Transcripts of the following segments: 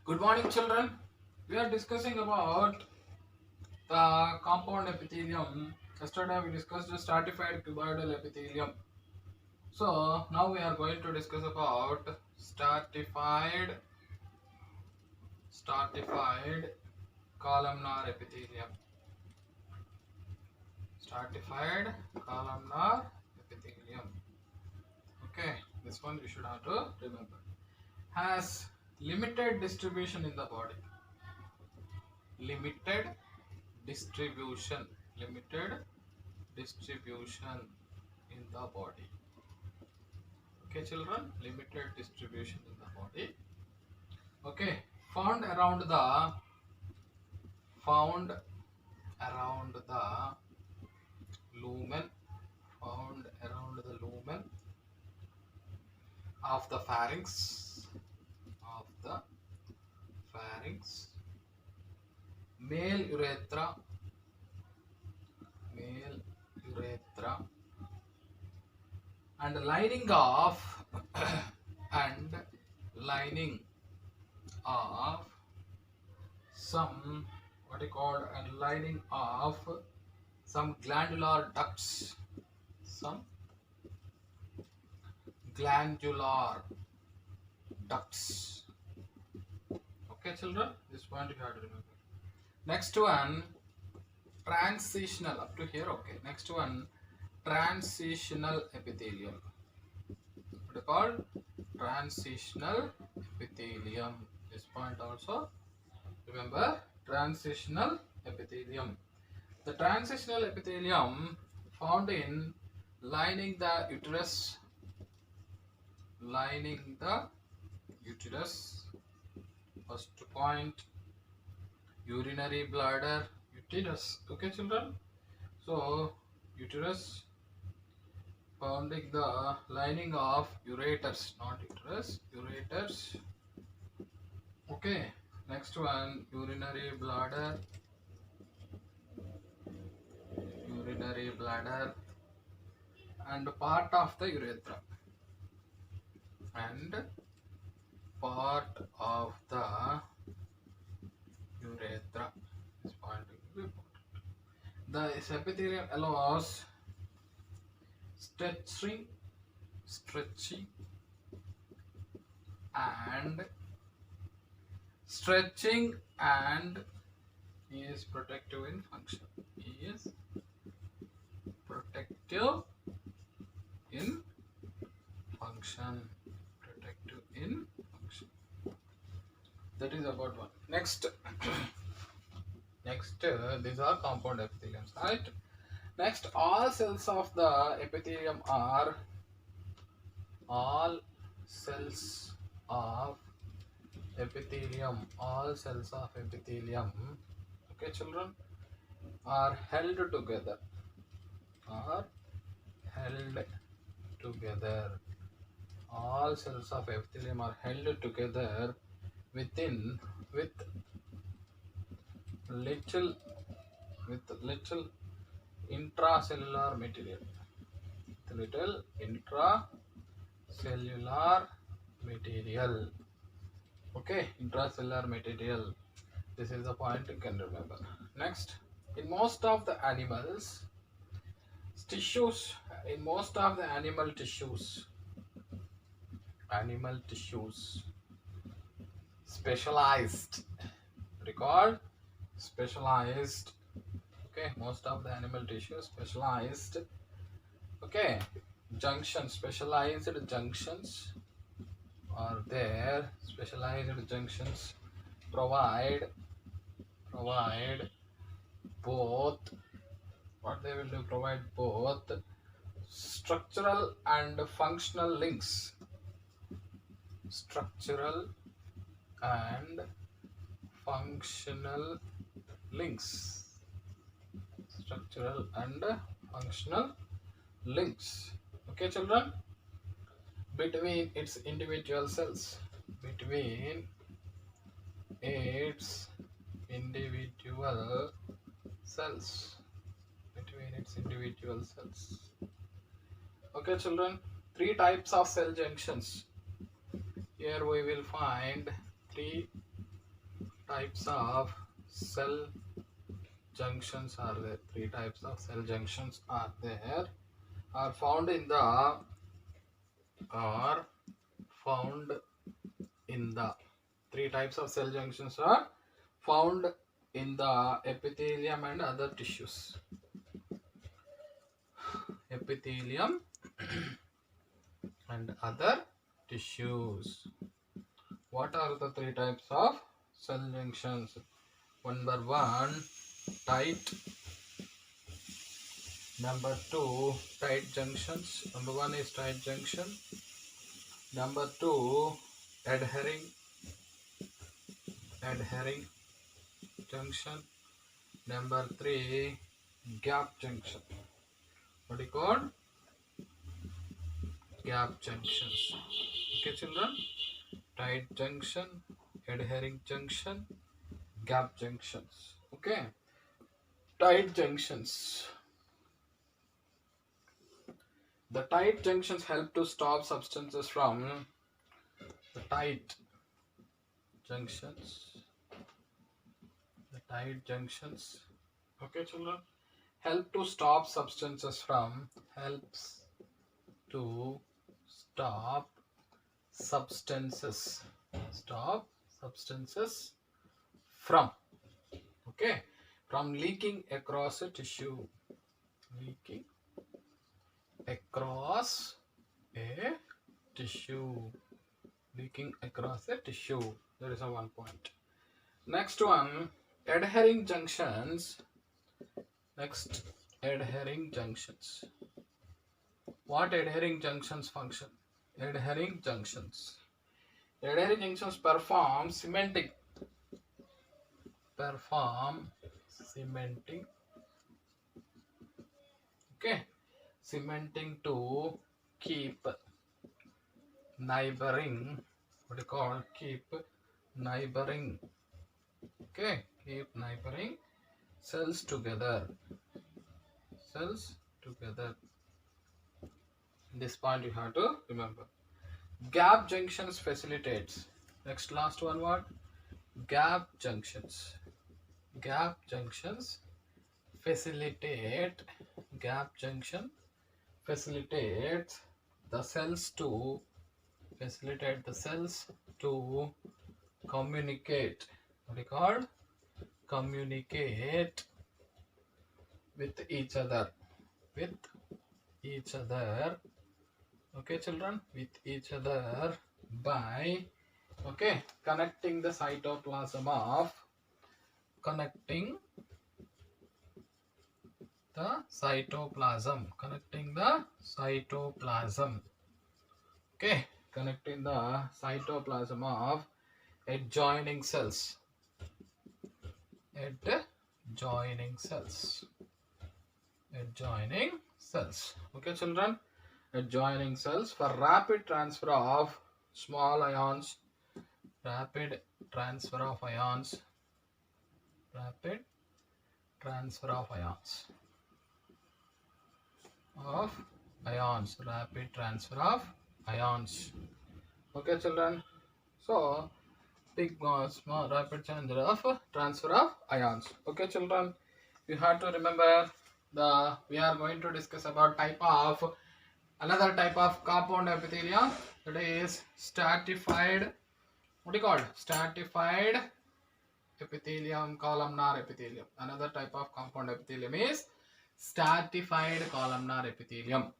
Good morning, children. We are discussing about the compound epithelium. Yesterday we discussed the stratified cuboidal epithelium. So now we are going to discuss about stratified columnar epithelium. Stratified columnar epithelium. Okay, this one you should have to remember. Has limited distribution in the body. Limited distribution. Limited distribution in the body. Okay, children, limited distribution in the body. Okay, found around the lumen, found around the lumen of the pharynx, male urethra, and lining of and lining of some what you call and lining of some glandular ducts, some glandular ducts. Okay, children, this point you have to remember. Next one, transitional, up to here. Okay, next one, transitional epithelium. What is called? Transitional epithelium. This point also remember, transitional epithelium. The transitional epithelium found in lining the uterus, first point, urinary bladder, uterus. Okay, children. So uterus founding the lining of ureters, not uterus, ureters. Okay, next one, urinary bladder, and part of the urethra, and part of the urethra. This point will be important. The epithelium allows stretching and is protective in function. Is protective in function. That is about one. Next, these are compound epitheliums, right? Next, all cells of epithelium. All cells of epithelium, okay, children, are held together. All cells of epithelium are held together with little intracellular material. Okay, intracellular material. This is the point you can remember. Next, in most of the animal tissues, specialized. Record specialized. Okay, most of the animal tissue specialized. Okay, specialized junctions are there. Specialized junctions provide both. What they will do? Provide both structural and functional links. Structural and functional links. Okay, children, between its individual cells. Okay, children, three types of cell junctions. Here we will find three types of cell junctions are there. Three types of cell junctions are there. Are found in the three types of cell junctions are found in the epithelium and other tissues. Epithelium and other tissues. What are the three types of cell junctions? Number one, tight. Number two, tight junctions. Number one is tight junction. Number two, adhering junction. Number three, gap junction. What do you call? Gap junctions. Okay, children? Tight junction, adhering junction, gap junctions. Okay? Tight junctions. The tight junctions help to stop substances from the tight junctions. Okay, children? Helps to stop substances from. From. Okay? From leaking across a tissue. Leaking across a tissue. That is a one point. Next one, adhering junctions. What adhering junctions function? Adhering junctions perform cementing. Okay, cementing to keep neighboring. What do you call? Keep neighboring. Okay, keep neighboring cells together. This point you have to remember. Gap junctions facilitates. Next, last one, what? Gap junctions facilitate. Gap junction facilitates the cells to communicate. What do you call? Communicate with each other. Okay, children, with each other by connecting the cytoplasm of connecting the cytoplasm. Okay, connecting the cytoplasm of adjoining cells. Okay, children, adjoining cells for rapid transfer of small ions. Rapid transfer of ions. Okay, children. So, small rapid transfer of ions. Okay, children. You have to remember we are going to discuss about another type of compound epithelium, that is stratified. What do you call? Stratified epithelium, columnar epithelium. Another type of compound epithelium is stratified columnar epithelium.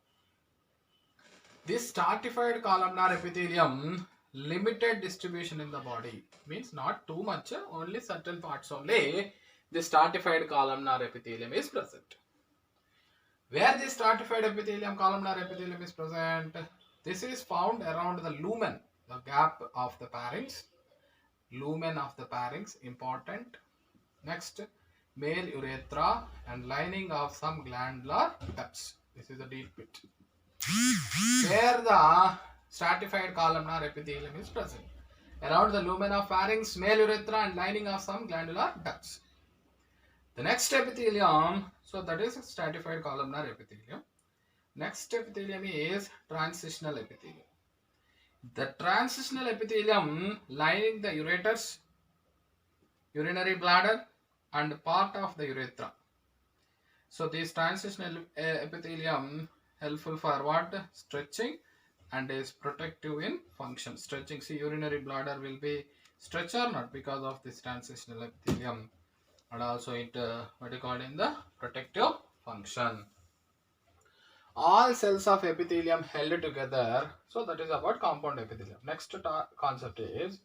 This stratified columnar epithelium, limited distribution in the body, means not too much, only certain parts only. The stratified columnar epithelium is present. Where this stratified columnar epithelium is present? This is found around the lumen, the gap of the pharynx. Lumen of the pharynx, important. Next, male urethra and lining of some glandular ducts. This is a deep pit. Where the stratified columnar epithelium is present. Around the lumen of pharynx, male urethra and lining of some glandular ducts. The next epithelium, so that is stratified columnar epithelium. Next epithelium is transitional epithelium. The transitional epithelium lining the urinary bladder, and part of the urethra. So these transitional epithelium helpful for what? Stretching, and is protective in function. Stretching, see, urinary bladder will be stretch or not because of this transitional epithelium, and also it what you call in the protective function. All cells of epithelium held together. So that is about compound epithelium. Next concept is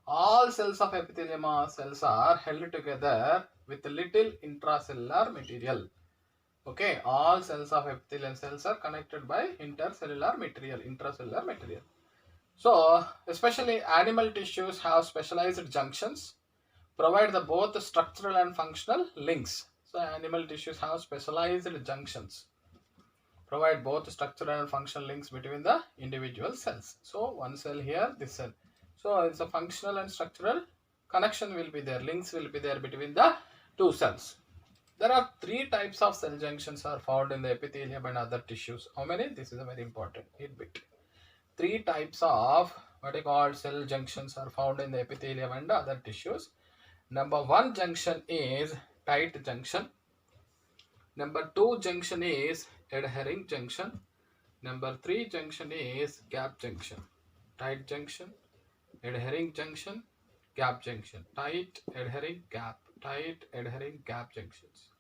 all cells of epithelium cells are held together with little intracellular material. Okay, all cells of epithelial cells are connected by intracellular material. So, especially animal tissues have specialized junctions, provide the both structural and functional links. So, animal tissues have specialized junctions, provide both structural and functional links between the individual cells. So, one cell here, this cell. So, it's a functional and structural connection will be there, links will be there between the two cells. There are three types of cell junctions are found in the epithelium and other tissues. How many? This is a very important bit. Three types of what I call cell junctions are found in the epithelium and other tissues. Number one junction is tight junction. Number two junction is adhering junction. Number three junction is gap junction. Tight junction, adhering junction, gap junction. Tight, adhering, gap. Tight, adhering, gap junctions.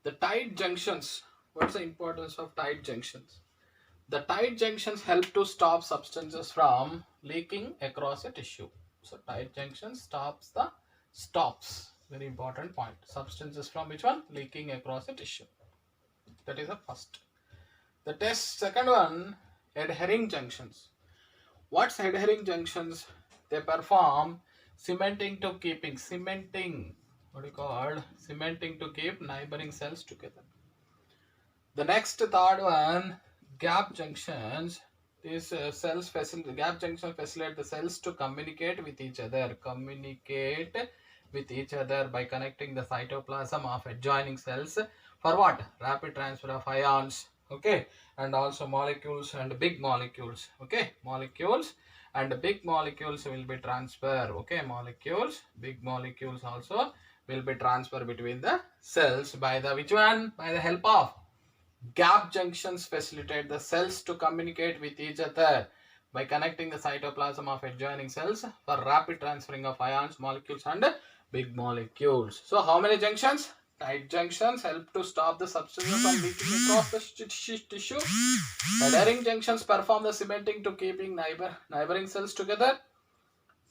The tight junctions. What's the importance of tight junctions? The tight junctions help to stop substances from leaking across a tissue. So tight junction stops. Very important point. Substances from which one? Leaking across a tissue. That is the first. The second one, adhering junctions. What's adhering junctions? They perform cementing to keeping. What do you call? Cementing to keep neighboring cells together. The next third one, gap junctions. These gap junctions facilitate the cells to communicate with each other. By connecting the cytoplasm of adjoining cells for what? Rapid transfer of ions. Okay, and also molecules and big molecules. Okay, molecules and big molecules will be transferred. Okay, big molecules also will be transferred between the cells by the which one? By the help of gap junctions facilitate the cells to communicate with each other by connecting the cytoplasm of adjoining cells for rapid transferring of ions, molecules and big molecules. So how many junctions? Tight junctions help to stop the substances from leaking across the tissue. Adhering junctions perform the cementing to keeping neighboring cells together.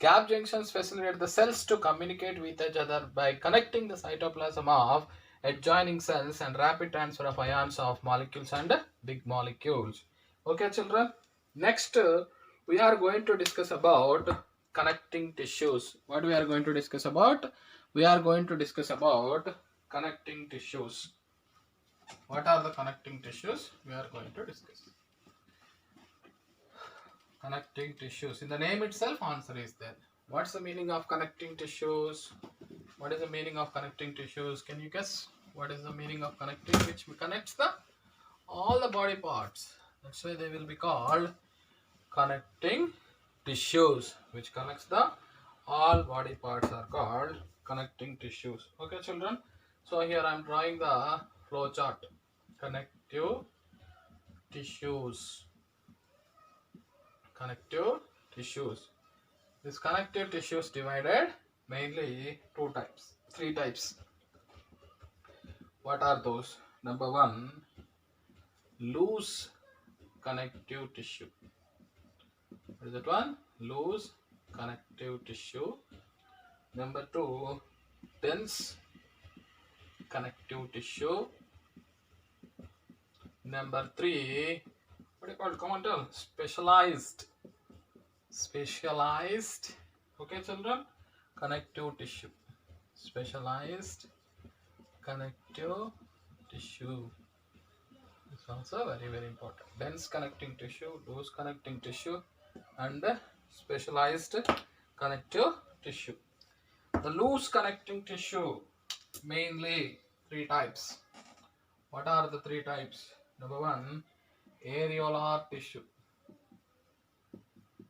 Gap junctions facilitate the cells to communicate with each other by connecting the cytoplasm of adjoining cells and rapid transfer of ions of molecules and big molecules. Okay, children. Next, we are going to discuss about connecting tissues. What we are going to discuss about? We are going to discuss about connecting tissues. What are the connecting tissues? We are going to discuss. Connecting tissues. In the name itself, answer is there. What's the meaning of connecting tissues? What is the meaning of connecting tissues? Can you guess? What is the meaning of connecting? Which connects all the body parts. That's why they will be called connecting tissues. Which connects all body parts are called connecting tissues. Okay, children. So here I am drawing the flow chart. Connective tissues. Connective tissues. This connective tissues divided mainly three types. What are those? Number one, loose connective tissue. What is that one? Loose connective tissue. Number two, dense connective tissue. Number three, what do you call it? Come on, tell. Specialized. Okay, children. Connective tissue. Specialized connective tissue. It's also very, very important. Dense connecting tissue, loose connecting tissue, and specialized connective tissue. The loose connecting tissue, mainly three types. What are the three types? Number one, areolar tissue.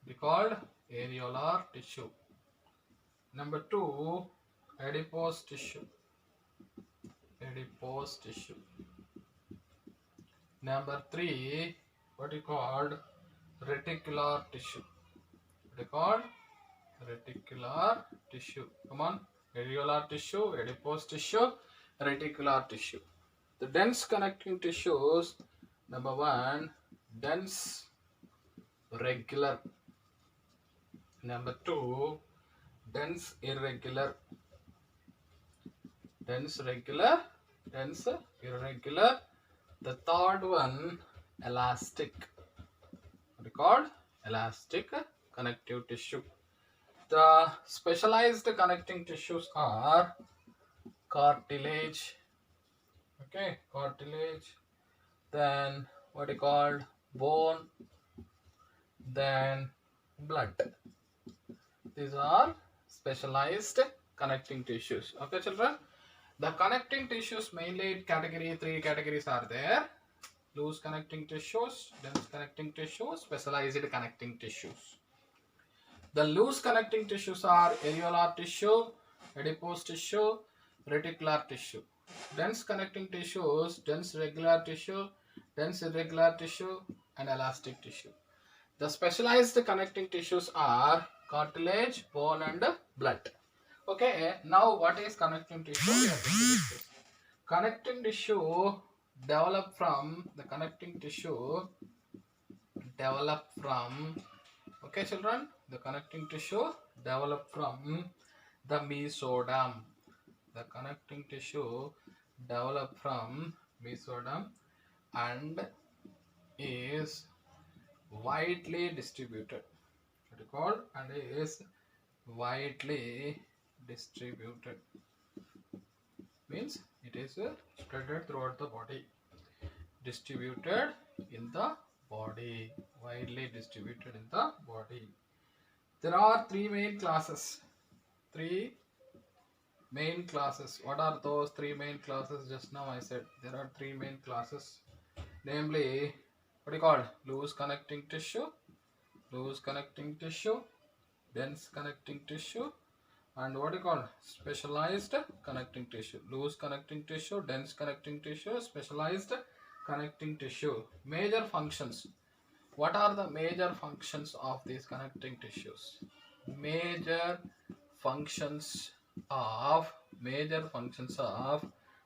They called areolar tissue. Number two, adipose tissue. Adipose tissue. Number 3, what you called reticular tissue. What you called reticular tissue. Come on, reticular tissue, adipose tissue, reticular tissue. The dense connecting tissues. Number 1, dense regular. Number 2, dense irregular. Dense regular, dense irregular. The third one, elastic. What is called elastic connective tissue. The specialized connecting tissues are cartilage. Okay, cartilage. Then what is called bone. Then blood. These are specialized connecting tissues. Okay, children. The connecting tissues mainly category 3 categories are there. Loose connecting tissues, dense connecting tissues, specialized connecting tissues. The loose connecting tissues are areolar tissue, adipose tissue, reticular tissue. Dense connecting tissues, dense regular tissue, dense irregular tissue, and elastic tissue. The specialized connecting tissues are cartilage, bone, and blood. Okay, now what is connecting tissue? We are going to discuss. Connecting tissue develop from the connecting tissue develop from, okay children, the connecting tissue develop from the mesoderm. The connecting tissue develop from mesoderm and is widely distributed. What is called and is widely distributed. Means it is spread throughout the body. Distributed in the body. Widely distributed in the body. There are 3 main classes. 3 main classes. What are those 3 main classes? Just now I said there are 3 main classes. Namely, what do you call? Loose connecting tissue, dense connecting tissue, and what do you call? Specialized connecting tissue. Loose connecting tissue, dense connecting tissue, specialized connecting tissue. Major functions. What are the major functions of these connecting tissues? Major functions of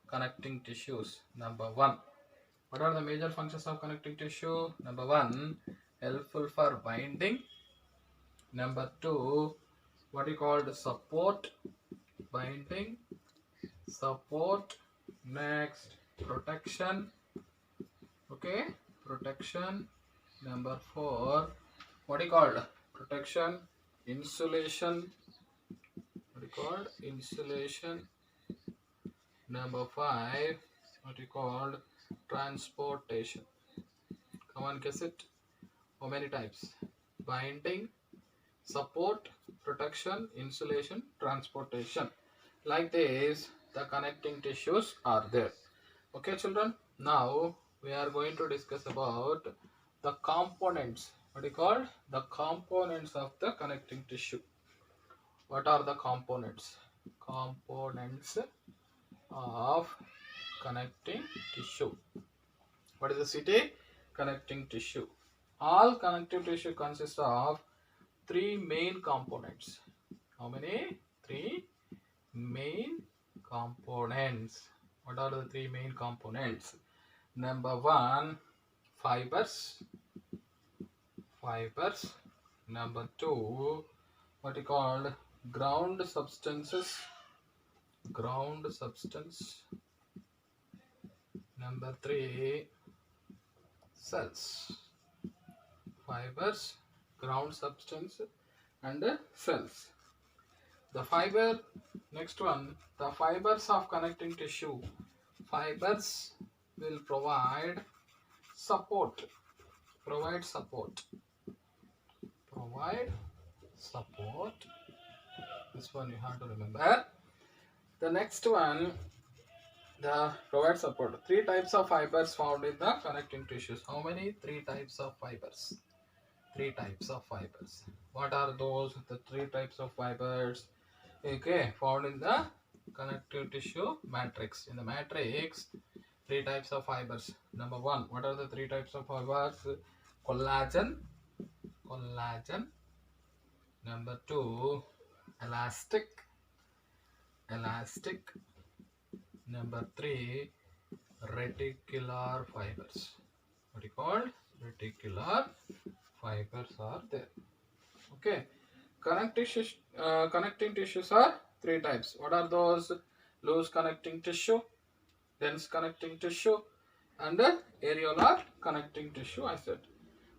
connecting tissues. Number 1. What are the major functions of connecting tissue? Number 1, helpful for binding. Number 2, what we called support, binding, support. Next, protection. Okay, protection. Number 4, what we called protection, insulation. What we called insulation. Number 5, what we called transportation. Come on, guess it. How many types? Binding, support, protection, insulation, transportation. Like this, the connecting tissues are there. Okay, children. Now we are going to discuss about the components. What do you call? The components of the connecting tissue. What are the components? Components of connecting tissue. What is the city? Connecting tissue. All connective tissue consists of 3 main components. How many? 3 main components. What are the 3 main components? Number 1, fibers. Number 2, what is called ground substances. Number 3, cells. Fibers, ground substance, and cells. The fiber, next one, the fibers of connecting tissue. Fibers will provide support. This one you have to remember. The next one, the provide support. 3 types of fibers found in the connecting tissues. How many? 3 types of fibers. 3 types of fibers. What are those? The 3 types of fibers. Okay, found in the connective tissue matrix. In the matrix, three types of fibers. Number one, what are the three types of fibers? Collagen. Number two, elastic. Number three, reticular fibers. What you called? Reticular fibers are there. Okay. Connecting tissues are three types. What are those? Loose connecting tissue, dense connecting tissue, and areolar connecting tissue. I said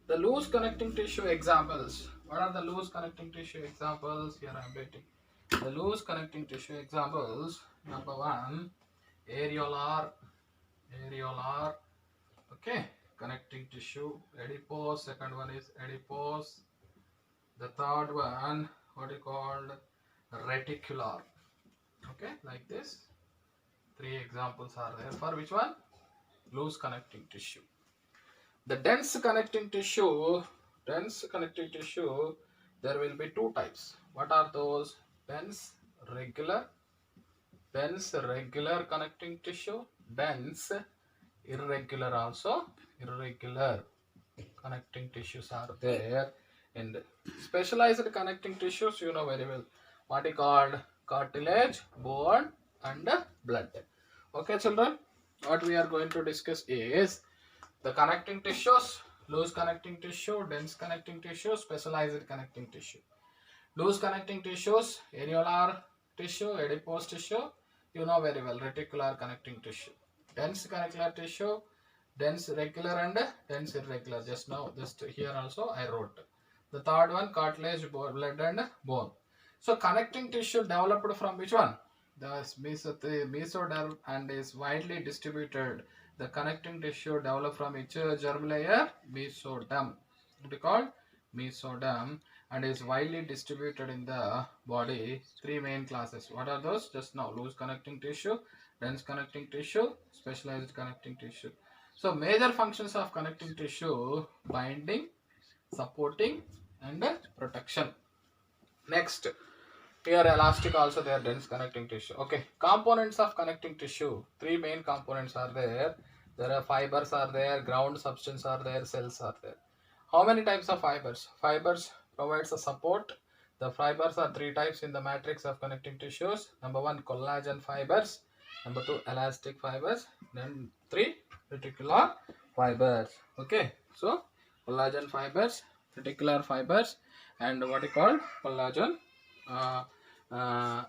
the loose connecting tissue examples. What are the loose connecting tissue examples? Here I am writing. The loose connecting tissue examples. Number one, areolar. Okay, connecting tissue. Adipose. Second one is adipose. The third one, what is called reticular. Okay, like this. Three examples are there for which one? Loose connecting tissue. The dense connecting tissue, there will be two types. What are those? Dense regular connecting tissue, dense irregular also. Irregular connecting tissues are there. And specialized connecting tissues, you know very well. What is called cartilage, bone, and blood. Okay, children. What we are going to discuss is the connecting tissues, loose connecting tissue, dense connecting tissue, specialized connecting tissue. Loose connecting tissues, areolar tissue, adipose tissue, you know very well, reticular connecting tissue. Dense connecting tissue, dense regular and dense irregular. Just here also I wrote. The third one, cartilage, blood and bone. So connecting tissue developed from which one? The mesoderm and is widely distributed. The connecting tissue developed from which germ layer? Mesoderm. It is called mesoderm and is widely distributed in the body. Three main classes. What are those? Just now, loose connecting tissue, dense connecting tissue, specialized connecting tissue. So major functions of connecting tissue: binding, supporting, and protection. Next, here elastic also there, dense connecting tissue. Okay, components of connecting tissue. Three main components are there. There are fibers are there, ground substance are there, cells are there. How many types of fibers? Fibers provides a support. The fibers are three types in the matrix of connecting tissues. Number one, collagen fibers. Number two, elastic fibers. Then three, reticular fibers. Okay, so collagen fibers, reticular fibers, and what is called collagen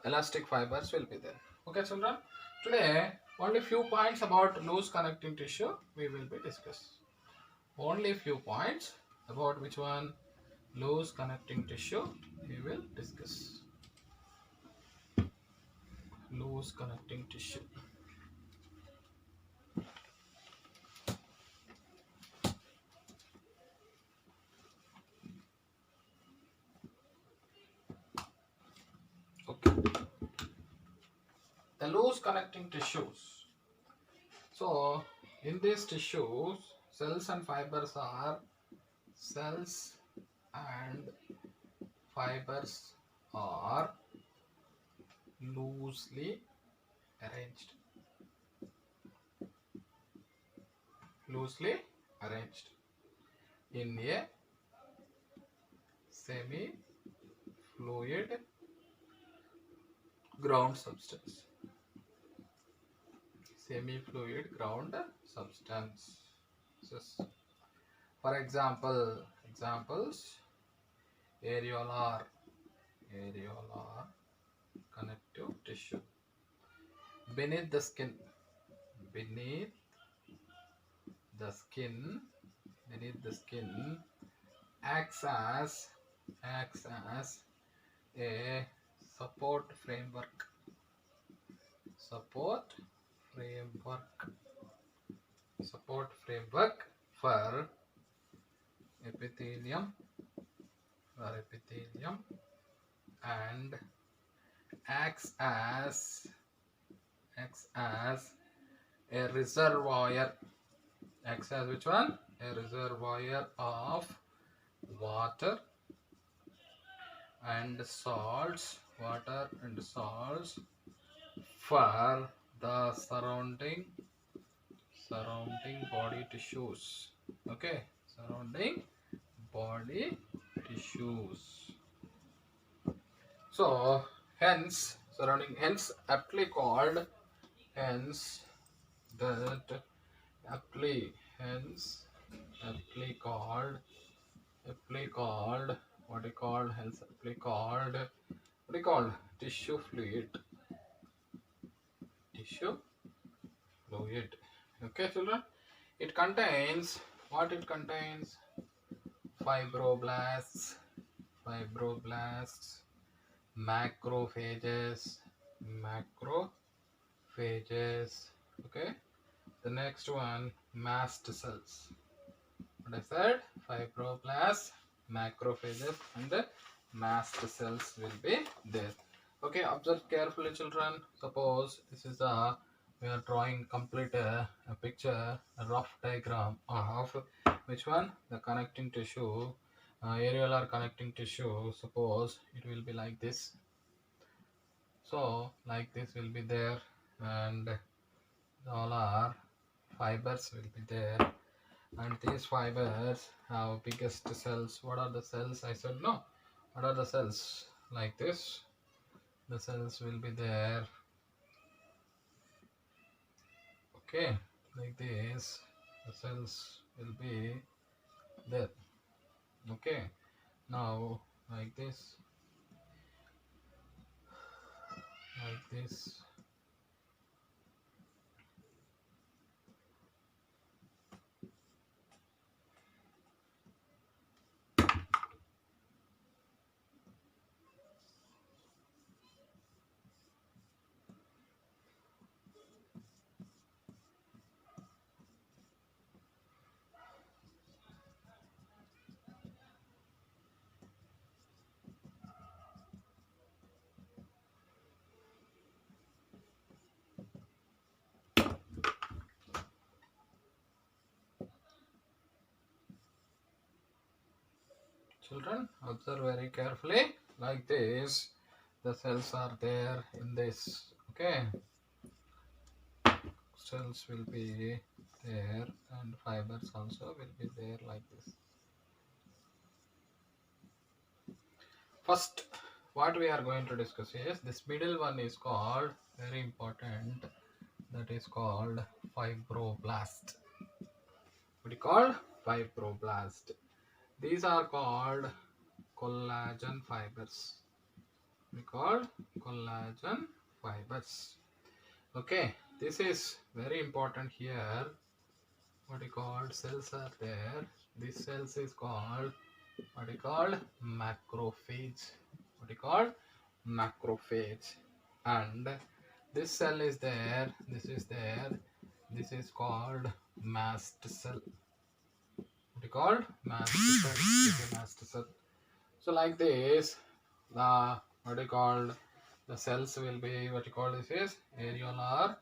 elastic fibers will be there. Okay, children. Today, only few points about loose connecting tissue we will be discussing. Only few points about which one? Loose connecting tissue we will discuss. Loose connecting tissue. Okay. The loose connecting tissues. So, in these tissues, cells and fibers are loosely arranged. In a semi-fluid ground substance. For examples, areolar connective tissue. Beneath the skin, acts as a support framework for epithelium and acts as a reservoir. Acts as which one? A reservoir of water and salts for the surrounding body tissues. Okay, surrounding body tissues. So hence aptly called, hence that aptly hence aptly called what we called hence aptly called what we called tissue fluid. Okay children, it contains what it contains: fibroblasts, macrophages, okay. The next one, mast cells. What I said, fibroblasts, macrophages, and the mast cells will be there. Okay, observe carefully, children. Suppose this is we are drawing complete a picture, a rough diagram of which one, the connecting tissue, areolar connecting tissue. Suppose it will be like this. So like this will be there, and all our fibers will be there, and these fibers have biggest cells. What are the cells? I said no. What are the cells? Like this, the cells will be there. Okay, like this, the cells will be there. Okay, now like this, like this. Children, observe very carefully. Like this, the cells are there in this. Okay, cells will be there, and fibers also will be there like this. First, what we are going to discuss is this middle one is called, very important, that is called fibroblast. What do you call? Fibroblast. These are called collagen fibers. We call collagen fibers. Okay, this is very important here. What we call, cells are there. This cells is called what we call macrophage. What we call macrophage. And this cell is there. This is there. This is called mast cell. What we call mast cell. This is mast cell. So like this, the what we called, the cells will be what you call, this is areolar.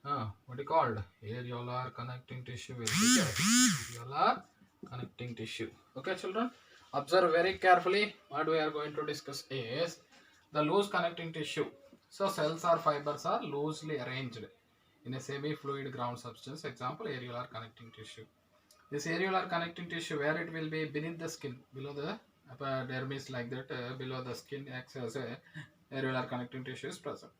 What you called, areolar connecting tissue will be there. Areolar connecting tissue. Okay children, observe very carefully. What we are going to discuss is the loose connecting tissue. So cells or fibers are loosely arranged in a semi-fluid ground substance. Example, areolar connecting tissue. This areolar connecting tissue, where it will be beneath the skin, below the dermis, like that, below the skin acts as a areolar connecting tissue is present.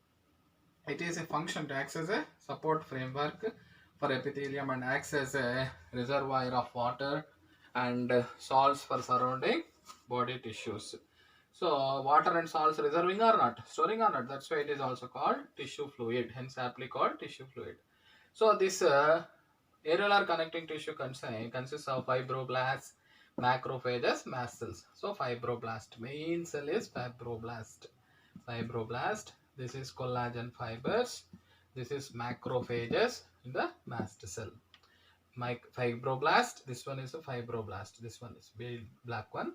It is a function to act as a support framework for epithelium and acts as a reservoir of water and salts for surrounding body tissues. So water and salts reserving or not, storing or not, that's why it is also called tissue fluid, hence aptly called tissue fluid. So this areolar connecting tissue consists of fibroblasts, macrophages, mast cells. So fibroblast, main cell is fibroblast. This is collagen fibers. This is macrophages in the mast cell. Fibroblast, this one is a fibroblast. This one is big black one.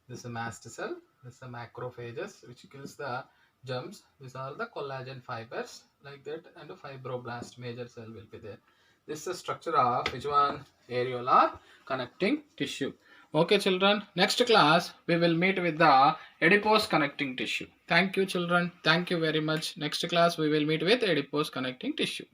This is a mast cell. This is a macrophages, which kills the germs. These are the collagen fibers, like that, and a fibroblast, major cell will be there. This is the structure of which one? Areolar connecting tissue. Okay, children. Next class, we will meet with the adipose connecting tissue. Thank you, children. Thank you very much. Next class, we will meet with adipose connecting tissue.